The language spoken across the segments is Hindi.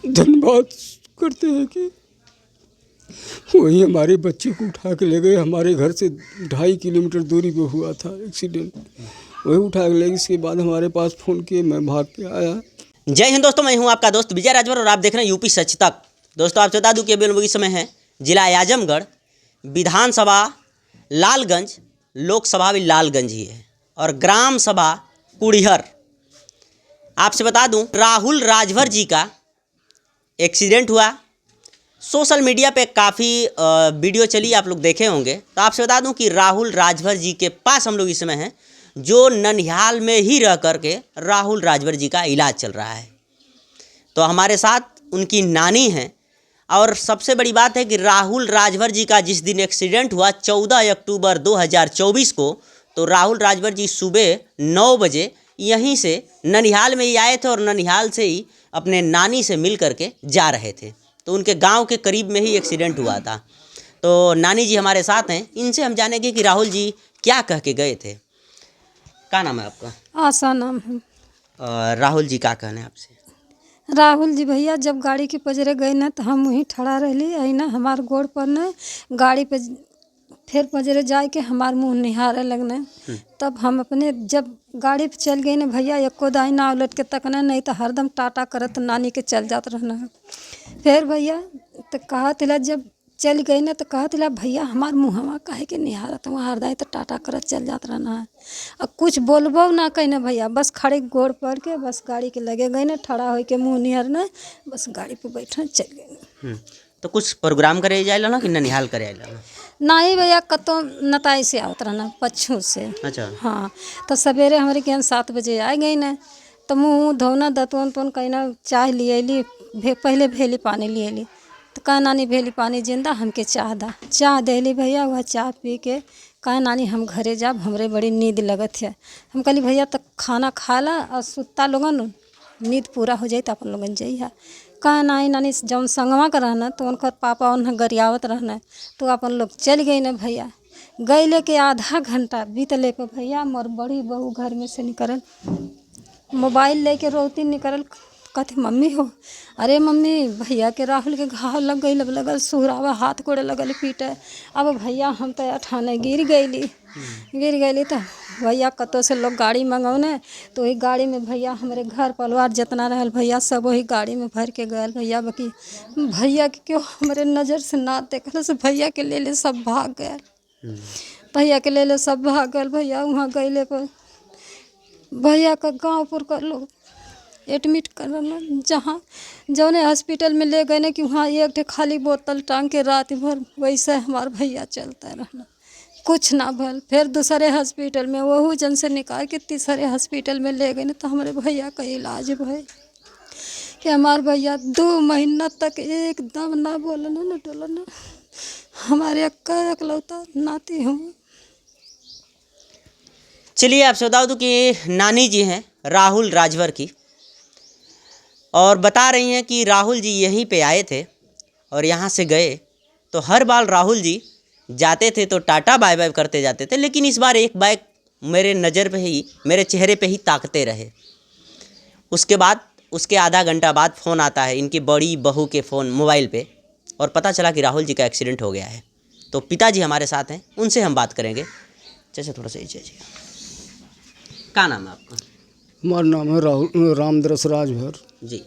धन्यवाद करते हैं कि वही हमारे बच्चे को उठा के ले गए। हमारे घर से 2.5 किलोमीटर दूरी पे हुआ था एक्सीडेंट, वही उठा के ले गए। इसके बाद हमारे पास फ़ोन किए, मैं भाग के आया। जय हिंद दोस्तों, मैं हूं आपका दोस्त विजय राजभर और आप देख रहे हैं यूपी सच तक। दोस्तों आपसे बता दूं कि अभी इस समय है जिला आजमगढ़, विधानसभा लालगंज, लोकसभा भी लालगंज ही है और ग्राम सभा कुड़िहर। आपसे बता दूं राहुल राजभर जी का एक्सीडेंट हुआ। सोशल मीडिया पे काफ़ी वीडियो चली, आप लोग देखे होंगे। तो आपसे बता दूं कि राहुल राजभर जी के पास हम लोग इस समय हैं, जो ननिहाल में ही रह करके राहुल राजभर जी का इलाज चल रहा है। तो हमारे साथ उनकी नानी हैं और सबसे बड़ी बात है कि राहुल राजभर जी का जिस दिन एक्सीडेंट हुआ 14 अक्टूबर 2024 को, तो राहुल राजभर जी सुबह 9 बजे यहीं से ननिहाल में ही आए थे और ननिहाल से ही अपने नानी से मिल करके जा रहे थे। तो उनके गांव के करीब में ही एक्सीडेंट हुआ था। तो नानी जी हमारे साथ हैं, इनसे हम जानेंगे कि राहुल जी क्या कह के गए थे। क्या नाम है आपका? आशा नाम है। राहुल जी क्या कहना है आपसे? राहुल जी भैया जब गाड़ी के पजरे गए ना तो हम वहीं ठड़ा रहली आई ना, हमार गोड़ पर न गाड़ी पे फिर पजरे जाए के हमार मुँह निहारे लगने। तब हम अपने जब गाड़ी पे चल गई ना भैया, एको दाई ना उलट के तकना, नहीं तो हरदम टाटा करत नानी के चल जात रहना। फिर भैया तो कहा तिला जब चल गई ना तो कहा तिला भैया हमार मुँहवा काहे के निहारत वहाँ हरदाई तो टाटा करत चल जात रहना है। और कुछ बोलबो ना कहना भैया, बस खड़े गोड़ पड़ के बस गाड़ी के लगे गई ना, ठड़ा हो के मुँह निहारना, बस गाड़ी पे बैठना चल गई। तो कुछ प्रोग्राम करे जाए ना कि ननिहाल करे आए? नहीं भैया कतो नताई से आवत रहना पच्छू से। अच्छा। हाँ तो सवेरे हमारे के 7 बजे आ गई ना, तो मुँह धोना दतवन तो कहना चाय लिए ली, पहले भेली पानी लिए ली। तो कहा नानी भेली पानी जिंदा हमके चाह दा, चाह देली भैया। वह चाह पी के कहा नानी हम घरे जाब, हमरे बड़ी नींद लगत है। हम कहली भैया तो खाना खा ला और सुता लोगन, नींद पूरा हो जाए तो अपन लोगन जइहा। कहा नहीं नानी जौन संगवा का रहना तो उनका पापा उन्हें गरियावत रहना, तो अपन लोग चल गई ना भैया। गई लेके आधा घंटा बीतले पे भैया मोर बड़ी बहू घर में से निकल, मोबाइल लेके रोती निकल, कहते मम्मी हो, अरे मम्मी भैया के राहुल के घाव लग गई, लगल सुहरावा, हाथ कोड़े लगल पीटे। अब भैया हम तो अठाने गिर गईली तो भैया कतो से लोग गाड़ी मंगौने, तो वही गाड़ी में भैया हमारे घर परिवार जितना रहल भैया सब वही गाड़ी में भर के गए भैया। बाकी भैया के क्यों हमारे नज़र से ना देखल से भैया के ले सब भाग गए, भैया के ले सब भाग गए। भैया वहाँ गईले पर भैया का गाँवपुर का लोग एडमिट करना, जहाँ जौने हॉस्पिटल में ले गए ना कि वहाँ एक ठे खाली बोतल टांग के रात भर वैसे हमार भैया चलता रहना, कुछ ना भल। फिर दूसरे हॉस्पिटल में वहू जन से निकाल के तीसरे हॉस्पिटल में ले गए ना, तो हमारे भैया का इलाज भाई कि हमार भैया 2 महीना तक एकदम ना बोलना ना डोलना। हमारे अक्का अकलौता नाती हूँ। चलिए आपसे बता दूं कि नानी जी हैं राहुल राजभर की, और बता रही हैं कि राहुल जी यहीं पे आए थे और यहाँ से गए। तो हर बार राहुल जी जाते थे तो टाटा बाय बाय करते जाते थे, लेकिन इस बार एक बाइक मेरे नज़र पे ही, मेरे चेहरे पे ही ताकते रहे। उसके बाद उसके आधा घंटा बाद फ़ोन आता है इनकी बड़ी बहू के फ़ोन मोबाइल पे, और पता चला कि राहुल जी का एक्सीडेंट हो गया है। तो पिताजी हमारे साथ हैं, उनसे हम बात करेंगे। जैसे थोड़ा सा नीचे क्या नाम है आपका? हमारा नाम है राहुल रामदरस राजभर जी।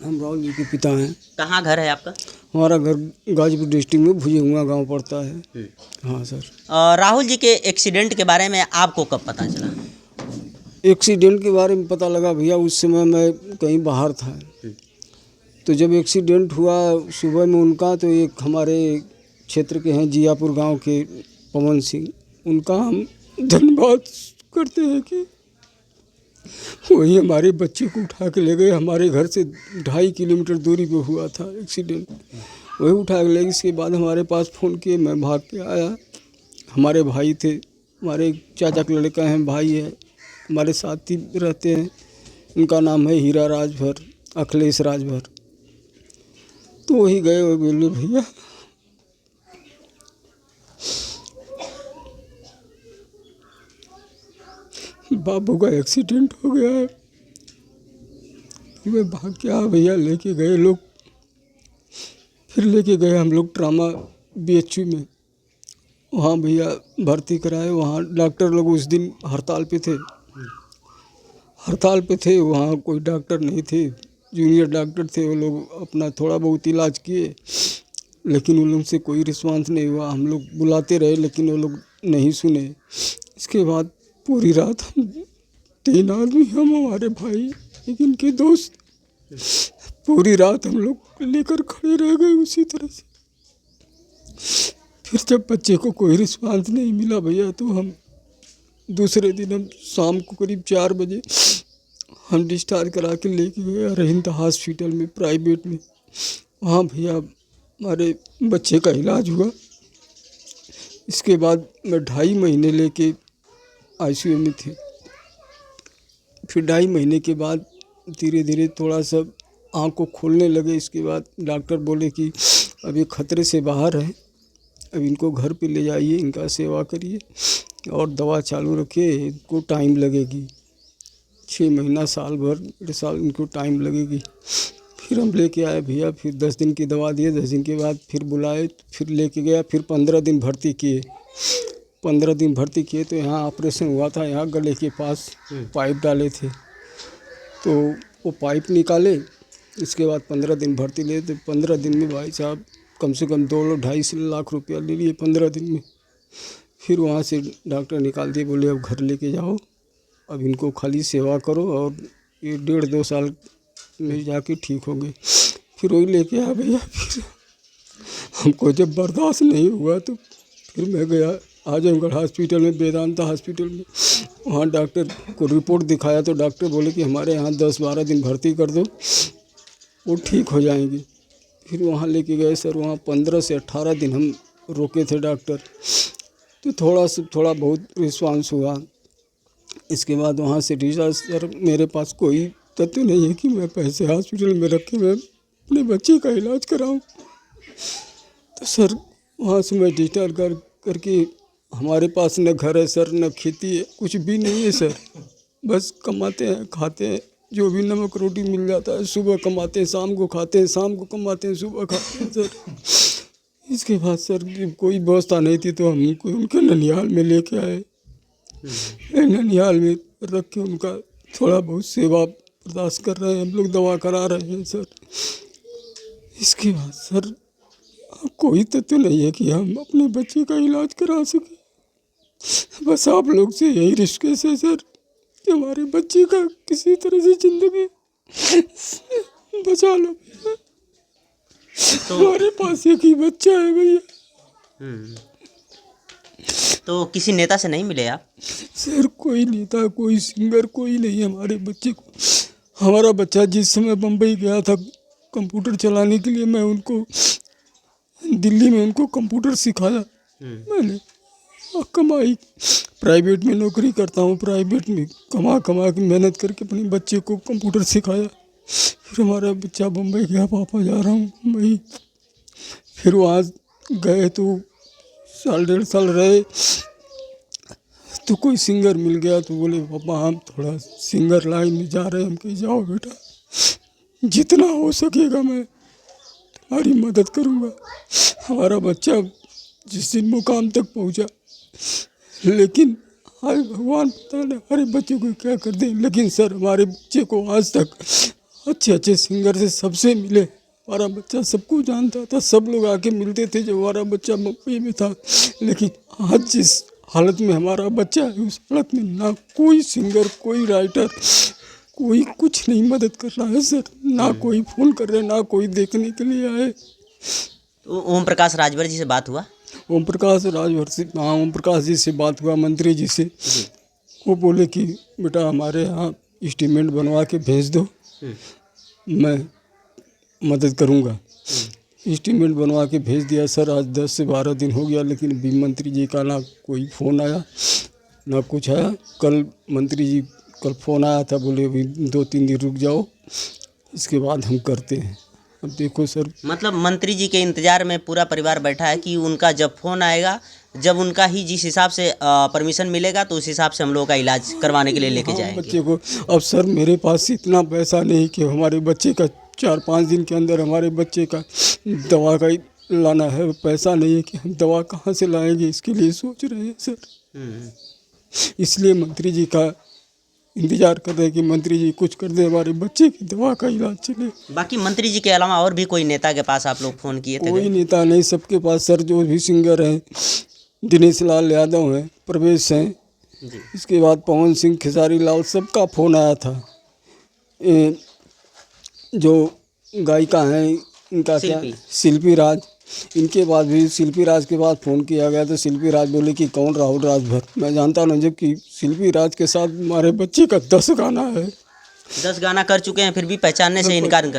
हम राहुल जी के पिता हैं। कहाँ घर है आपका? हमारा घर गाजीपुर डिस्ट्रिक्ट में भुजंगा गांव पड़ता है। हाँ सर। राहुल जी के एक्सीडेंट के बारे में आपको कब पता चला? एक्सीडेंट के बारे में पता लगा भैया, उस समय मैं कहीं बाहर था। तो जब एक्सीडेंट हुआ सुबह में उनका, तो एक हमारे क्षेत्र के हैं जियापुर गांव के पवन सिंह, उनका हम धन्यवाद करते हैं कि वही हमारे बच्चे को उठा के ले गए। हमारे घर से 2.5 किलोमीटर दूरी पे हुआ था एक्सीडेंट, वही उठा के ले गए। इसके बाद हमारे पास फ़ोन किए, मैं भाग के आया। हमारे भाई थे, हमारे चाचा का लड़का है, भाई है, हमारे साथ ही रहते हैं। उनका नाम है हीरा राजभर, अखिलेश राजभर। तो वही गए और बोले भैया बाबू का एक्सीडेंट हो गया है। मैं भाग के आ भैया, लेके गए लोग, फिर लेके गए हम लोग ट्रामा BHU में, वहाँ भैया भर्ती कराए। वहाँ डॉक्टर लोग उस दिन हड़ताल पे थे, वहाँ कोई डॉक्टर नहीं थे, जूनियर डॉक्टर थे। वो लोग अपना थोड़ा बहुत इलाज किए, लेकिन उन लोग से कोई रिस्पांस नहीं हुआ। हम लोग बुलाते रहे लेकिन वो लोग नहीं सुने। इसके बाद पूरी रात हम 3 आदमी, हम हमारे भाई एक इनके दोस्त, पूरी रात हम लोग लेकर खड़े रह गए उसी तरह से। फिर जब बच्चे को कोई रिस्पांस नहीं मिला भैया, तो हम दूसरे दिन हम शाम को करीब 4 बजे हम डिस्चार्ज करा के लेके गए अरविंद हॉस्पिटल में, प्राइवेट में। वहाँ भैया हमारे बच्चे का इलाज हुआ। इसके बाद मैं 2.5 महीने लेके ICU में थे। फिर 2.5 महीने के बाद धीरे धीरे थोड़ा सा आँख को खोलने लगे। इसके बाद डॉक्टर बोले कि अब ये खतरे से बाहर है, अब इनको घर पे ले जाइए, इनका सेवा करिए और दवा चालू रखिए, इनको टाइम लगेगी, 6 महीना, साल भर, 1.5 साल इनको टाइम लगेगी। फिर हम लेके आए भैया, फिर 10 दिन की दवा दिए। 10 दिन के बाद फिर बुलाए, फिर लेके गया। फिर 15 दिन भर्ती किए। 15 दिन भर्ती किए तो यहाँ ऑपरेशन हुआ था, यहाँ गले के पास पाइप डाले थे, तो वो पाइप निकाले। इसके बाद 15 दिन भर्ती लिए, तो 15 दिन में भाई साहब कम से कम 2-2.5 लाख रुपया ले लिए 15 दिन में। फिर वहाँ से डॉक्टर निकाल दिए, बोले अब घर लेके जाओ, अब इनको खाली सेवा करो और ये 1.5-2 साल में जाके ठीक हो गए। फिर वही लेके आया भैया। फिर हमको जब बर्दाश्त नहीं हुआ तो फिर मैं गया आजमगढ़ हॉस्पिटल में, वेदांता हॉस्पिटल में। वहाँ डॉक्टर को रिपोर्ट दिखाया तो डॉक्टर बोले कि हमारे यहाँ 10-12 दिन भर्ती कर दो, वो ठीक हो जाएंगे। फिर वहाँ लेके गए सर, वहाँ 15 से 18 दिन हम रोके थे डॉक्टर, तो थोड़ा बहुत रिस्पांस हुआ। इसके बाद वहाँ से डिस्चार्ज। सर मेरे पास कोई तथ्य नहीं है कि मैं पैसे हॉस्पिटल में रख के मैं अपने बच्चे का इलाज कराऊं। तो सर वहाँ से मैं डिस्चार्ज करके, हमारे पास न घर है सर, न खेती है, कुछ भी नहीं है सर। बस कमाते हैं, खाते हैं, जो भी नमक रोटी मिल जाता है। सुबह कमाते हैं, शाम को खाते हैं, शाम को कमाते हैं, सुबह खाते हैं सर। इसके बाद सर कोई व्यवस्था नहीं थी तो हम उनके ननिहाल में लेके आए। ननिहाल में रख के उनका थोड़ा बहुत सेवा बर्दाश्त कर रहे हैं हम लोग, दवा करा रहे हैं सर। इसके बाद सर कोई तथ्य नहीं है कि हम अपने बच्चे का इलाज करा सकें। बस आप लोग से यही रिक्वेस्ट है सर कि हमारे बच्चे का किसी तरह से ज़िंदगी बचा लो। हमारे पास एक ही बच्चा है भैया। तो किसी नेता से नहीं मिले आप? सर कोई नेता, कोई सिंगर, कोई नहीं हमारे बच्चे को। हमारा बच्चा जिस समय बम्बई गया था कंप्यूटर चलाने के लिए, मैं उनको दिल्ली में उनको कंप्यूटर सिखाया मैंने। कमाई, प्राइवेट में नौकरी करता हूँ, प्राइवेट में कमा के मेहनत करके अपने बच्चे को कंप्यूटर सिखाया। फिर हमारा बच्चा बम्बई गया, पापा जा रहा हूँ मुंबई। फिर वहाँ गए तो 1.5 साल रहे, तो कोई सिंगर मिल गया तो बोले पापा हम थोड़ा सिंगर लाइन में जा रहे हैं। हम कहे जाओ बेटा, जितना हो सकेगा मैं तुम्हारी मदद करूँगा। हमारा बच्चा जिस दिन मुकाम तक पहुँचा, लेकिन हाय भगवान पता नहीं हमारे बच्चे को क्या कर दें। लेकिन सर हमारे बच्चे को आज तक अच्छे सिंगर से सबसे मिले। हमारा बच्चा सबको जानता था, सब लोग आके मिलते थे जब हमारा बच्चा मुंबई में था। लेकिन आज जिस हालत में हमारा बच्चा है, उस हालत में ना कोई सिंगर, कोई राइटर, कोई कुछ नहीं मदद कर रहा है सर। ना कोई फ़ोन कर रहे, ना कोई देखने के लिए आए। तो ओम प्रकाश राजभर जी से बात हुआ? ओम प्रकाश राजभर से, हाँ ओम प्रकाश जी से बात हुआ, मंत्री जी से। वो बोले कि बेटा हमारे यहाँ एस्टीमेट बनवा के भेज दो, मैं मदद करूँगा। एस्टीमेट बनवा के भेज दिया सर। आज 10 से 12 दिन हो गया, लेकिन अभी मंत्री जी का ना कोई फ़ोन आया ना कुछ आया। कल मंत्री जी कल फ़ोन आया था, बोले अभी 2-3 दिन रुक जाओ, इसके बाद हम करते हैं। अब देखो सर, मतलब मंत्री जी के इंतज़ार में पूरा परिवार बैठा है कि उनका जब फ़ोन आएगा, जब उनका ही जिस हिसाब से परमिशन मिलेगा तो उस हिसाब से हम लोगों का इलाज करवाने के लिए लेके जाएंगे बच्चे को। अब सर मेरे पास इतना पैसा नहीं कि हमारे बच्चे का 4-5 दिन के अंदर हमारे बच्चे का दवा का लाना है, पैसा नहीं है कि हम दवा कहाँ से लाएंगे, इसके लिए सोच रहे हैं सर। इसलिए मंत्री जी का इंतजार कर रहे हैं कि मंत्री जी कुछ कर दे, हमारे बच्चे की दवा का इलाज चले। बाकी मंत्री जी के अलावा और भी कोई नेता के पास आप लोग फ़ोन किए थे? कोई नेता नहीं, सबके पास सर, जो भी सिंगर हैं, दिनेश लाल यादव हैं, प्रवेश हैं, जी। इसके बाद पवन सिंह, खेसारी लाल, सबका फ़ोन आया था। जो गायिका हैं इनका क्या, शिल्पी राज, इनके बाद भी शिल्पी राज के बाद फ़ोन किया गया तो शिल्पी राज बोले कि कौन राहुल राजभर, मैं जानता नहीं, जबकि शिल्पी राज के साथ हमारे बच्चे का 10 गाना है। 10 गाना कर चुके हैं, फिर भी पहचानने से इनकार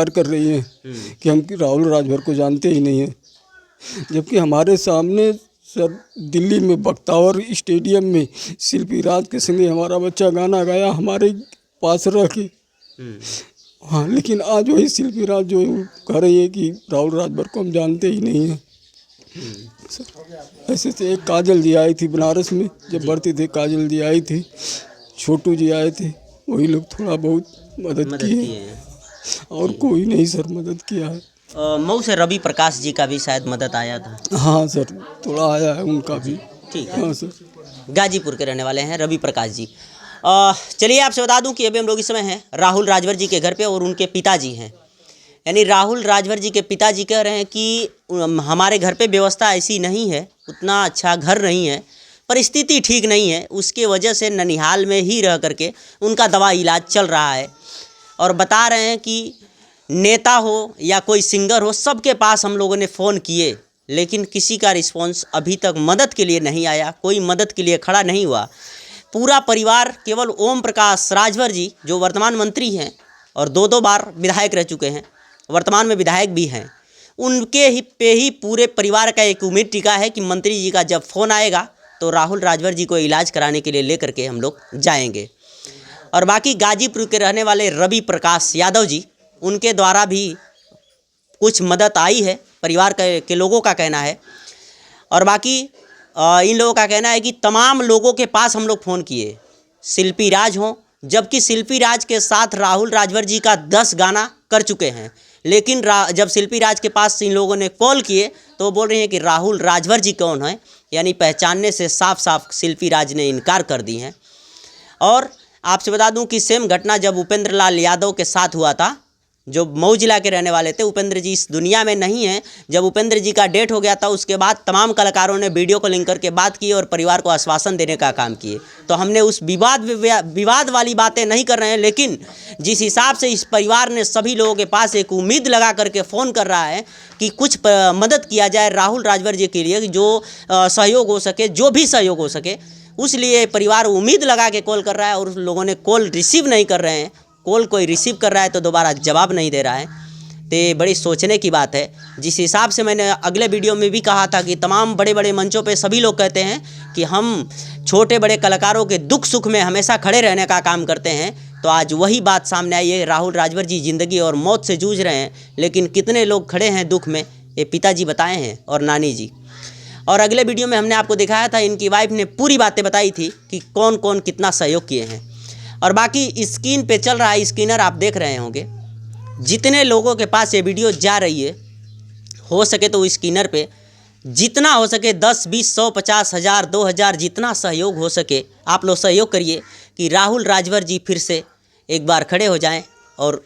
कर रही हैं कि हम राहुल राजभर को जानते ही नहीं हैं। जबकि हमारे सामने सर दिल्ली में बख्तावर स्टेडियम में शिल्पी राज के संगे हमारा बच्चा गाना गाया, हमारे पास रह के। हाँ, लेकिन आज वही शिल्पी राज जो कह रही है कि राहुल राजभर को हम जानते ही नहीं हैं। ऐसे से एक काजल जी आई थी बनारस में, जब बढ़ती थे काजल जी आई थी, छोटू जी आए थे, वही लोग थोड़ा बहुत मदद किए हैं, और कोई नहीं सर मदद किया है। मऊ से रवि प्रकाश जी का भी शायद मदद आया था। हाँ सर, थोड़ा आया है उनका भी। ठीक है। हाँ सर। गाजीपुर के रहने वाले हैं रवि प्रकाश जी। चलिए आपसे बता दूं कि अभी हम लोग इस समय हैं राहुल राजभर जी के घर पे, और उनके पिताजी हैं, यानी राहुल राजभर जी के पिताजी कह रहे हैं कि हमारे घर पे व्यवस्था ऐसी नहीं है, उतना अच्छा घर नहीं है, परिस्थिति ठीक नहीं है, उसके वजह से ननिहाल में ही रह करके उनका दवा इलाज चल रहा है। और बता रहे हैं कि नेता हो या कोई सिंगर हो, सबके पास हम लोगों ने फ़ोन किए, लेकिन किसी का रिस्पॉन्स अभी तक मदद के लिए नहीं आया, कोई मदद के लिए खड़ा नहीं हुआ। पूरा परिवार, केवल ओम प्रकाश राजभर जी जो वर्तमान मंत्री हैं और 2-2 बार विधायक रह चुके हैं, वर्तमान में विधायक भी हैं, उनके पे ही पूरे परिवार का एक उम्मीद टिका है कि मंत्री जी का जब फ़ोन आएगा तो राहुल राजभर जी को इलाज कराने के लिए लेकर के हम लोग जाएंगे। और बाकी गाजीपुर के रहने वाले रवि प्रकाश यादव जी, उनके द्वारा भी कुछ मदद आई है, परिवार के लोगों का कहना है। और बाकी इन लोगों का कहना है कि तमाम लोगों के पास हम लोग फ़ोन किए, शिल्पी राज हों, जबकि शिल्पी राज के साथ राहुल राजभर जी का 10 गाना कर चुके हैं, लेकिन जब शिल्पी राज के पास इन लोगों ने कॉल किए तो वो बोल रहे हैं कि राहुल राजभर जी कौन है, यानी पहचानने से साफ साफ शिल्पी राज ने इनकार कर दी हैं। और आपसे बता दूं कि सेम घटना जब उपेंद्र लाल यादव के साथ हुआ था, जो मऊ जिला के रहने वाले थे, उपेंद्र जी इस दुनिया में नहीं हैं, जब उपेंद्र जी का डेथ हो गया था उसके बाद तमाम कलाकारों ने वीडियो कॉलिंग करके बात की और परिवार को आश्वासन देने का काम किए। तो हमने उस विवाद वाली बातें नहीं कर रहे हैं, लेकिन जिस हिसाब से इस परिवार ने सभी लोगों के पास एक उम्मीद लगा करके फ़ोन कर रहा है कि कुछ मदद किया जाए राहुल राजभर जी के लिए, जो सहयोग हो सके, जो भी सहयोग हो सके, उसलिए परिवार उम्मीद लगा के कॉल कर रहा है। और उस लोगों ने कॉल रिसीव नहीं कर रहे हैं, कॉल कोई रिसीव कर रहा है तो दोबारा जवाब नहीं दे रहा है। तो बड़ी सोचने की बात है। जिस हिसाब से मैंने अगले वीडियो में भी कहा था कि तमाम बड़े बड़े मंचों पे सभी लोग कहते हैं कि हम छोटे बड़े कलाकारों के दुख सुख में हमेशा खड़े रहने का काम करते हैं, तो आज वही बात सामने आई है। राहुल राजभर जी ज़िंदगी और मौत से जूझ रहे हैं, लेकिन कितने लोग खड़े हैं दुख में, ये पिताजी बताए हैं और नानी जी। और अगले वीडियो में हमने आपको दिखाया था, इनकी वाइफ ने पूरी बातें बताई थी कि कौन कौन कितना सहयोग किए हैं। और बाकी स्क्रीन पे चल रहा है स्कैनर, आप देख रहे होंगे, जितने लोगों के पास ये वीडियो जा रही है, हो सके तो स्कैनर पे जितना हो सके 10, 20, 100, 50, 1000, 2000 जितना सहयोग हो सके आप लोग सहयोग करिए कि राहुल राजभर जी फिर से एक बार खड़े हो जाएं। और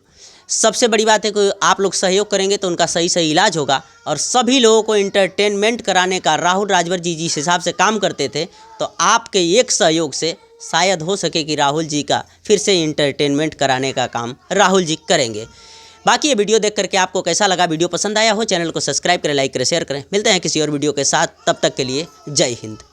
सबसे बड़ी बात है कि आप लोग सहयोग करेंगे तो उनका सही सही इलाज होगा। और सभी लोगों को इंटरटेनमेंट कराने का राहुल राजभर जी जिस हिसाब से काम करते थे, तो आपके एक सहयोग से शायद हो सके कि राहुल जी का फिर से इंटरटेनमेंट कराने का काम राहुल जी करेंगे। बाकी ये वीडियो देख करके आपको कैसा लगा, वीडियो पसंद आया हो, चैनल को सब्सक्राइब करें, लाइक करें, शेयर करें। मिलते हैं किसी और वीडियो के साथ, तब तक के लिए जय हिंद।